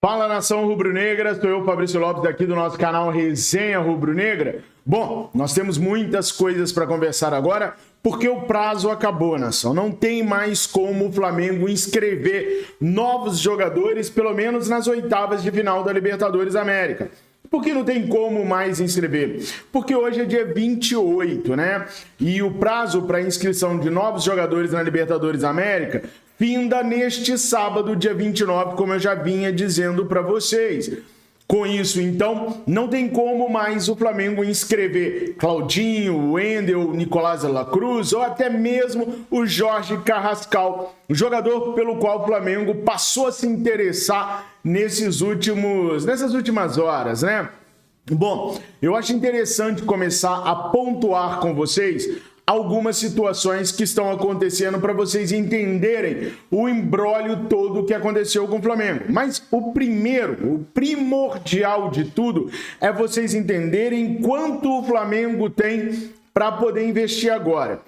Fala, nação rubro-negra, sou eu, Fabrício Lopes, aqui do nosso canal Resenha Rubro-Negra. Bom, nós temos muitas coisas para conversar agora, porque o prazo acabou, nação. Não tem mais como o Flamengo inscrever novos jogadores, pelo menos nas oitavas de final da Libertadores América. Por que não tem como mais inscrever? Porque hoje é dia 28, né? E o prazo para inscrição de novos jogadores na Libertadores América finda neste sábado, dia 29, como eu já vinha dizendo para vocês. Com isso, então, não tem como mais o Flamengo inscrever Claudinho, Wendel, Nicolás de la Cruz ou até mesmo o Jorge Carrascal, o jogador pelo qual o Flamengo passou a se interessar nessas últimas horas, né? Bom, eu acho interessante começar a pontuar com vocês algumas situações que estão acontecendo para vocês entenderem o imbróglio todo que aconteceu com o Flamengo. Mas o primordial de tudo é vocês entenderem quanto o Flamengo tem para poder investir agora.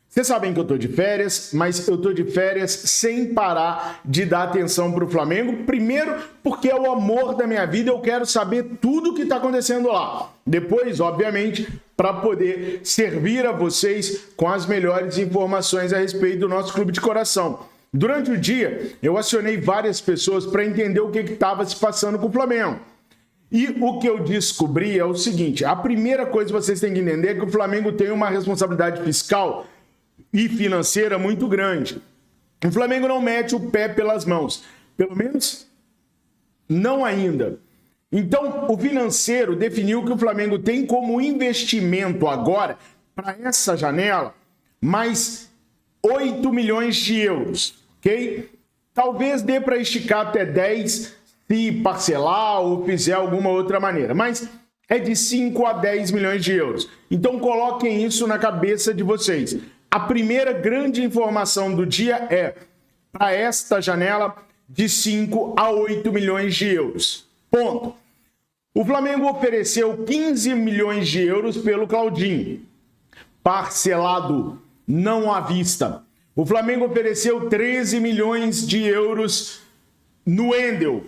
Vocês sabem que eu tô de férias, mas eu tô de férias sem parar de dar atenção pro Flamengo. Primeiro, porque é o amor da minha vida, eu quero saber tudo o que tá acontecendo lá. Depois, obviamente, para poder servir a vocês com as melhores informações a respeito do nosso clube de coração. Durante o dia, eu acionei várias pessoas para entender o que estava se passando com o Flamengo. E o que eu descobri é o seguinte: a primeira coisa que vocês têm que entender é que o Flamengo tem uma responsabilidade fiscal e financeira muito grande. O Flamengo não mete o pé pelas mãos, pelo menos não ainda. Então, o financeiro definiu que o Flamengo tem como investimento agora, para essa janela, mais 8 milhões de euros, ok? Talvez dê para esticar até 10 se parcelar ou fizer alguma outra maneira, mas é de 5 a 10 milhões de euros. Então, coloquem isso na cabeça de vocês. A primeira grande informação do dia é, para esta janela, de 5 a 8 milhões de euros. Ponto. O Flamengo ofereceu 15 milhões de euros pelo Claudinho, parcelado, não à vista. O Flamengo ofereceu 13 milhões de euros no Wendel,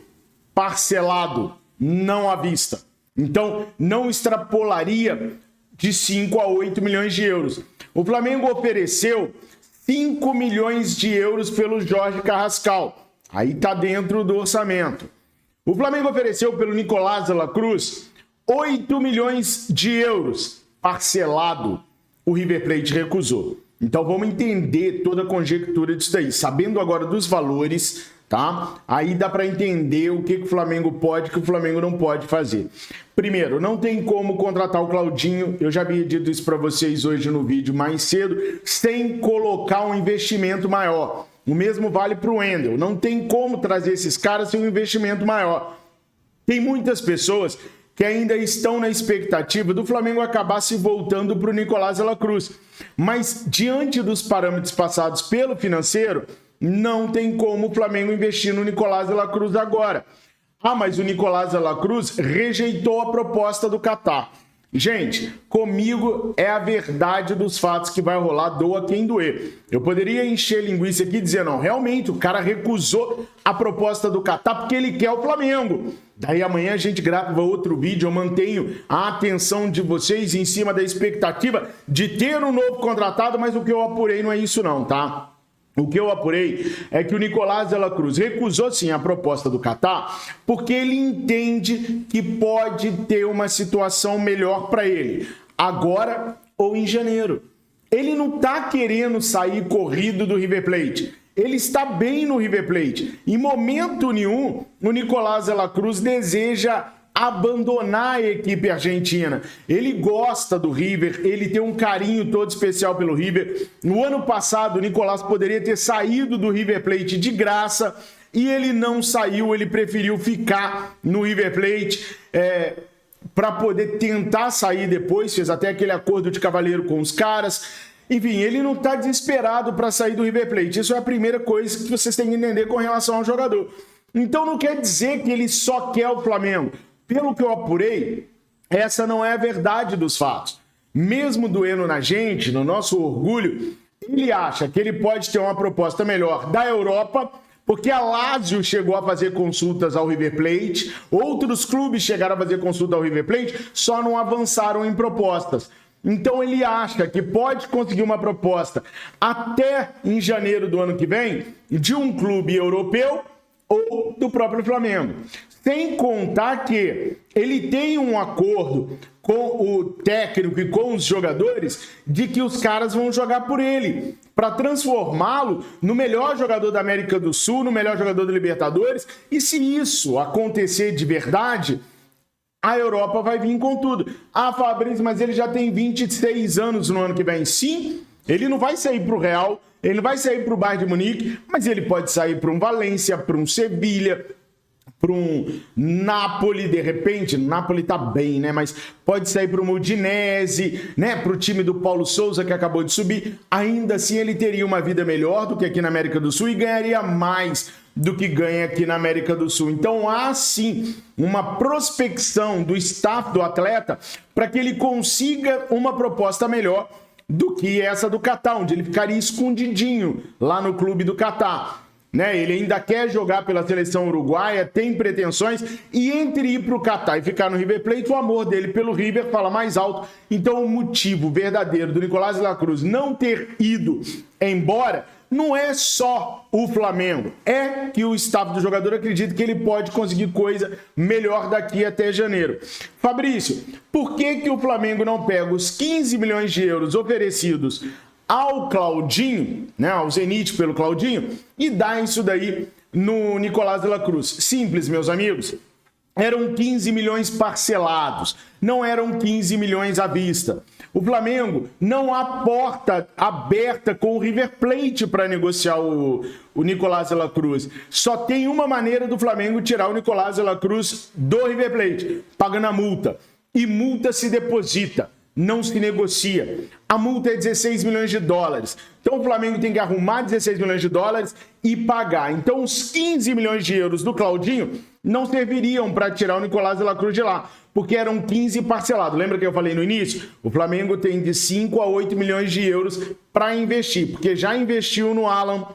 parcelado, não à vista. Então, não extrapolaria de 5 a 8 milhões de euros. O Flamengo ofereceu 5 milhões de euros pelo Jorge Carrascal. Aí está dentro do orçamento. O Flamengo ofereceu pelo Nicolás de la Cruz 8 milhões de euros, parcelado. O River Plate recusou. Então vamos entender toda a conjectura disso daí. Sabendo agora dos valores, tá? Aí dá para entender o que o Flamengo pode e o que o Flamengo não pode fazer. Primeiro, não tem como contratar o Claudinho, eu já havia dito isso para vocês hoje no vídeo mais cedo, sem colocar um investimento maior. O mesmo vale para o Wendel. Não tem como trazer esses caras sem um investimento maior. Tem muitas pessoas que ainda estão na expectativa do Flamengo acabar se voltando para o Nicolás de la Cruz. Mas, diante dos parâmetros passados pelo financeiro, não tem como o Flamengo investir no Nicolás de la Cruz agora. Ah, mas o Nicolás de la Cruz rejeitou a proposta do Catar. Gente, comigo é a verdade dos fatos que vai rolar, doa quem doer. Eu poderia encher linguiça aqui e dizer, não, realmente o cara recusou a proposta do Catar porque ele quer o Flamengo. Daí amanhã a gente grava outro vídeo, eu mantenho a atenção de vocês em cima da expectativa de ter um novo contratado, mas o que eu apurei não é isso não, tá? O que eu apurei é que o Nicolás de la Cruz recusou sim a proposta do Catar porque ele entende que pode ter uma situação melhor para ele, agora ou em janeiro. Ele não está querendo sair corrido do River Plate. Ele está bem no River Plate. Em momento nenhum, o Nicolás de la Cruz deseja abandonar a equipe argentina. Ele gosta do River, ele tem um carinho todo especial pelo River. No ano passado, o Nicolás poderia ter saído do River Plate de graça e ele não saiu, ele preferiu ficar no River Plate para poder tentar sair depois, fez até aquele acordo de cavalheiro com os caras. Enfim, ele não está desesperado para sair do River Plate. Isso é a primeira coisa que vocês têm que entender com relação ao jogador. Então não quer dizer que ele só quer o Flamengo. Pelo que eu apurei, essa não é a verdade dos fatos. Mesmo doendo na gente, no nosso orgulho, ele acha que ele pode ter uma proposta melhor da Europa Porque a Lazio chegou a fazer consultas ao River Plate, outros clubes chegaram a fazer consulta ao River Plate, só não avançaram em propostas. Então ele acha que pode conseguir uma proposta até em janeiro do ano que vem de um clube europeu ou do próprio Flamengo. Sem contar que ele tem um acordo com o técnico e com os jogadores de que os caras vão jogar por ele, para transformá-lo no melhor jogador da América do Sul, no melhor jogador da Libertadores. E se isso acontecer de verdade, a Europa vai vir com tudo. Ah, Fabrício, mas ele já tem 26 anos no ano que vem. Sim, ele não vai sair para o Real, ele não vai sair para o Bayern de Munique, mas ele pode sair para um Valência, para um Sevilha, para um Napoli, de repente. O Napoli tá bem, né? Mas pode sair para o Udinese, né? Para o time do Paulo Souza, que acabou de subir. Ainda assim, ele teria uma vida melhor do que aqui na América do Sul e ganharia mais do que ganha aqui na América do Sul. Então há sim uma prospecção do staff do atleta para que ele consiga uma proposta melhor do que essa do Catar, onde ele ficaria escondidinho lá no clube do Catar. Né? Ele ainda quer jogar pela seleção uruguaia, tem pretensões, e entre ir para o Catar e ficar no River Plate, o amor dele pelo River fala mais alto. Então o motivo verdadeiro do Nicolás de la Cruz não ter ido embora não é só o Flamengo, é que o staff do jogador acredita que ele pode conseguir coisa melhor daqui até janeiro. Fabrício, por que o Flamengo não pega os 15 milhões de euros oferecidos ao Claudinho, né, ao Zenit pelo Claudinho, e dá isso daí no Nicolás de la Cruz? Simples, meus amigos. Eram 15 milhões parcelados, não eram 15 milhões à vista. O Flamengo não há porta aberta com o River Plate para negociar o Nicolás de la Cruz. Só tem uma maneira do Flamengo tirar o Nicolás de la Cruz do River Plate, pagando a multa. E multa se deposita, não se negocia. A multa é 16 milhões de dólares. Então o Flamengo tem que arrumar 16 milhões de dólares e pagar. Então os 15 milhões de euros do Claudinho não serviriam para tirar o Nicolás de la Cruz de lá, porque eram 15 parcelados. Lembra que eu falei no início? O Flamengo tem de 5 a 8 milhões de euros para investir, porque já investiu no Alan,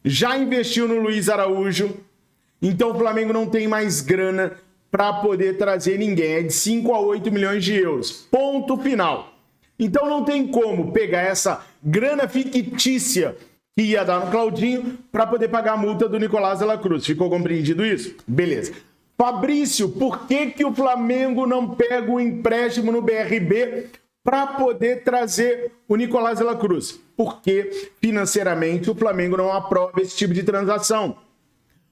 já investiu no Luiz Araújo, então o Flamengo não tem mais grana para poder trazer ninguém. É de 5 a 8 milhões de euros. Ponto final. Então não tem como pegar essa grana fictícia que ia dar no Claudinho para poder pagar a multa do Nicolás de la Cruz. Ficou compreendido isso? Beleza. Fabrício, por que o Flamengo não pega o empréstimo no BRB para poder trazer o Nicolás de la Cruz? Porque financeiramente o Flamengo não aprova esse tipo de transação.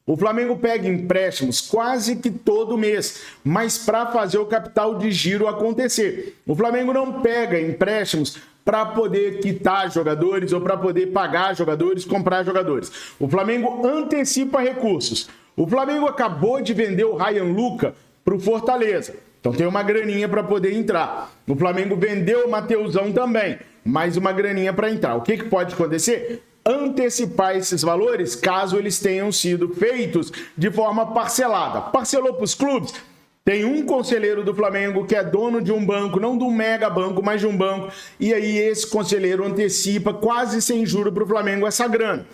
O Flamengo pega empréstimos quase que todo mês, mas para fazer o capital de giro acontecer. O Flamengo não pega empréstimos para poder quitar jogadores ou para poder pagar jogadores, comprar jogadores. O Flamengo antecipa recursos. O Flamengo acabou de vender o Ryan Luca para o Fortaleza. Então tem uma graninha para poder entrar. O Flamengo vendeu o Mateusão também, mais uma graninha para entrar. O que pode acontecer? Antecipar esses valores, caso eles tenham sido feitos de forma parcelada. Parcelou para os clubes? Tem um conselheiro do Flamengo que é dono de um banco, não de um mega banco, mas de um banco, e aí esse conselheiro antecipa quase sem juro para o Flamengo essa grana.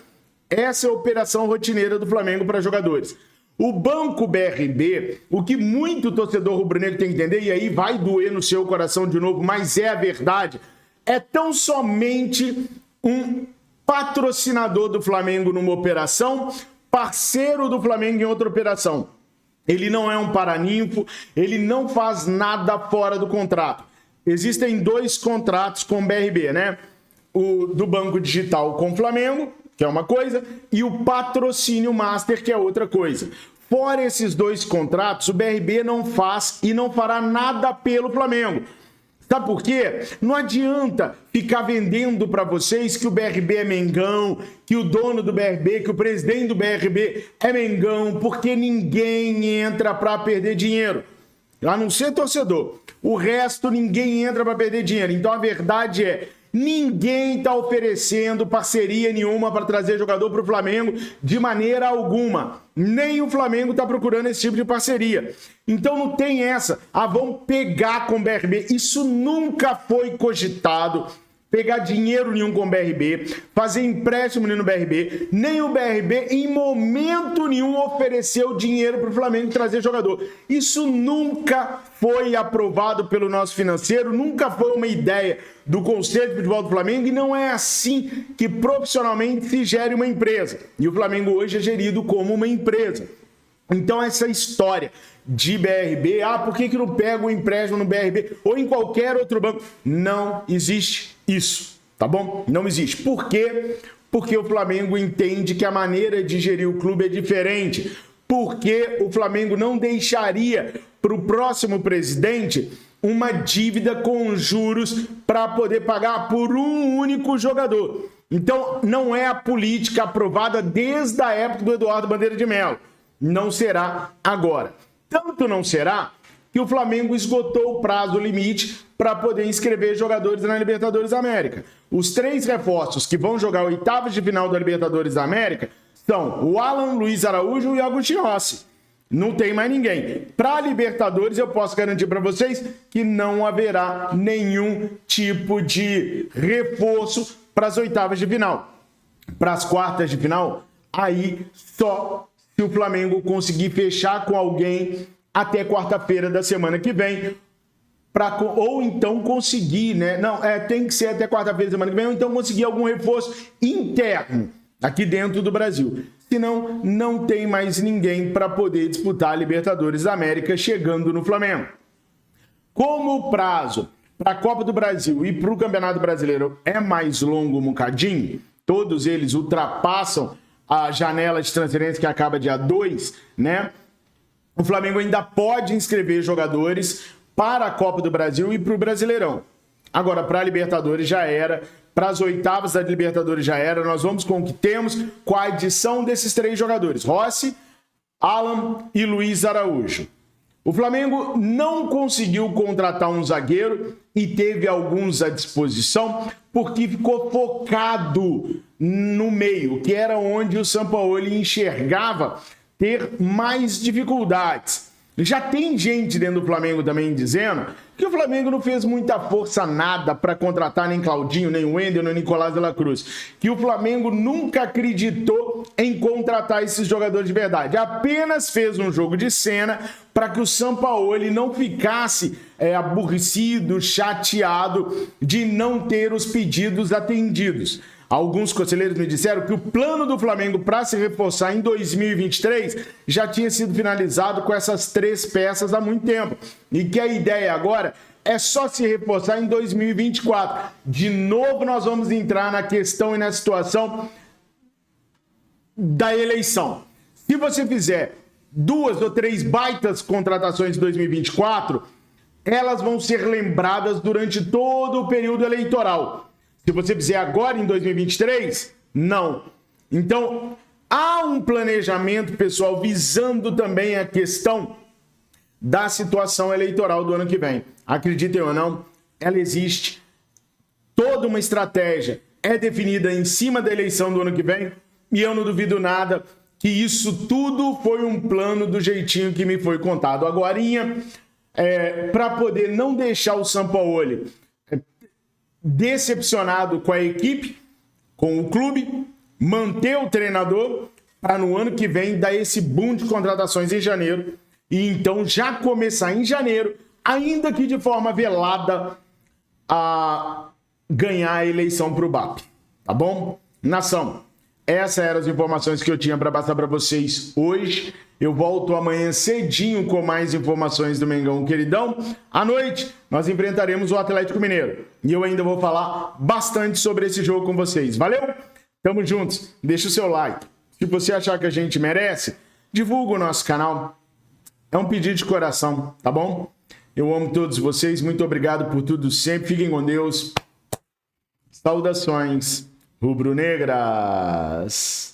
Essa é a operação rotineira do Flamengo para jogadores. O Banco BRB, o que muito torcedor rubro-negro tem que entender, e aí vai doer no seu coração de novo, mas é a verdade, é tão somente um patrocinador do Flamengo numa operação, parceiro do Flamengo em outra operação. Ele não é um paraninfo, ele não faz nada fora do contrato. Existem dois contratos com o BRB, né? O do Banco Digital com o Flamengo, que é uma coisa, e o patrocínio master, que é outra coisa. Fora esses dois contratos, o BRB não faz e não fará nada pelo Flamengo. Sabe por quê? Não adianta ficar vendendo para vocês que o BRB é Mengão, que o dono do BRB, que o presidente do BRB é Mengão, porque ninguém entra para perder dinheiro. A não ser torcedor. O resto, ninguém entra para perder dinheiro. Então a verdade é, ninguém está oferecendo parceria nenhuma para trazer jogador para o Flamengo de maneira alguma. Nem o Flamengo está procurando esse tipo de parceria. Então não tem essa. Vamos pegar com o BRB. Isso nunca foi cogitado pegar dinheiro nenhum com o BRB, fazer empréstimo nenhum no BRB, nem o BRB em momento nenhum ofereceu dinheiro para o Flamengo trazer jogador. Isso nunca foi aprovado pelo nosso financeiro, nunca foi uma ideia do Conselho de Futebol do Flamengo e não é assim que profissionalmente se gere uma empresa. E o Flamengo hoje é gerido como uma empresa. Então essa história de BRB, por que não pega o empréstimo no BRB ou em qualquer outro banco? Não existe isso, tá bom? Não existe. Por quê? Porque o Flamengo entende que a maneira de gerir o clube é diferente. Porque o Flamengo não deixaria para o próximo presidente uma dívida com juros para poder pagar por um único jogador. Então não é a política aprovada desde a época do Eduardo Bandeira de Mello. Não será agora. Tanto não será que o Flamengo esgotou o prazo limite para poder inscrever jogadores na Libertadores da América. Os 3 reforços que vão jogar oitavas de final da Libertadores da América são o Alan, Luiz Araújo e o Agustín Rossi. Não tem mais ninguém. Para a Libertadores, eu posso garantir para vocês que não haverá nenhum tipo de reforço para as oitavas de final. Para as quartas de final, aí só se o Flamengo conseguir fechar com alguém até quarta-feira da semana que vem, ou então conseguir, né? Não, tem que ser até quarta-feira da semana que vem, ou então conseguir algum reforço interno aqui dentro do Brasil. Senão, não tem mais ninguém para poder disputar a Libertadores da América chegando no Flamengo. Como o prazo para a Copa do Brasil e para o Campeonato Brasileiro é mais longo um bocadinho, todos eles ultrapassam a janela de transferência que acaba dia 2, né? O Flamengo ainda pode inscrever jogadores para a Copa do Brasil e para o Brasileirão. Agora, para a Libertadores já era, para as oitavas da Libertadores já era. Nós vamos com o que temos, com a adição desses 3 jogadores, Rossi, Alan e Luiz Araújo. O Flamengo não conseguiu contratar um zagueiro e teve alguns à disposição porque ficou focado no meio, que era onde o Sampaoli enxergava ter mais dificuldades. Já tem gente dentro do Flamengo também dizendo que o Flamengo não fez muita força nada para contratar nem Claudinho, nem Wendel, nem Nicolás de la Cruz. Que o Flamengo nunca acreditou em contratar esses jogadores de verdade. Apenas fez um jogo de cena para que o Sampaoli não ficasse aborrecido, chateado de não ter os pedidos atendidos. Alguns conselheiros me disseram que o plano do Flamengo para se reforçar em 2023 já tinha sido finalizado com essas 3 peças há muito tempo. E que a ideia agora é só se reforçar em 2024. De novo nós vamos entrar na questão e na situação da eleição. Se você fizer 2 ou 3 baitas contratações em 2024, elas vão ser lembradas durante todo o período eleitoral. Se você fizer agora em 2023, não. Então, há um planejamento, pessoal, visando também a questão da situação eleitoral do ano que vem. Acreditem ou não, ela existe. Toda uma estratégia é definida em cima da eleição do ano que vem e eu não duvido nada que isso tudo foi um plano do jeitinho que me foi contado agorinha, para poder não deixar o Sampaoli decepcionado com a equipe, com o clube, manter o treinador para no ano que vem dar esse boom de contratações em janeiro e então já começar em janeiro, ainda que de forma velada, a ganhar a eleição para o BAP, tá bom? Nação, essas eram as informações que eu tinha para passar para vocês hoje. Eu volto amanhã cedinho com mais informações do Mengão Queridão. À noite, nós enfrentaremos o Atlético Mineiro. E eu ainda vou falar bastante sobre esse jogo com vocês. Valeu? Tamo juntos. Deixa o seu like. Se você achar que a gente merece, divulga o nosso canal. É um pedido de coração, tá bom? Eu amo todos vocês. Muito obrigado por tudo sempre. Fiquem com Deus. Saudações rubro-negras.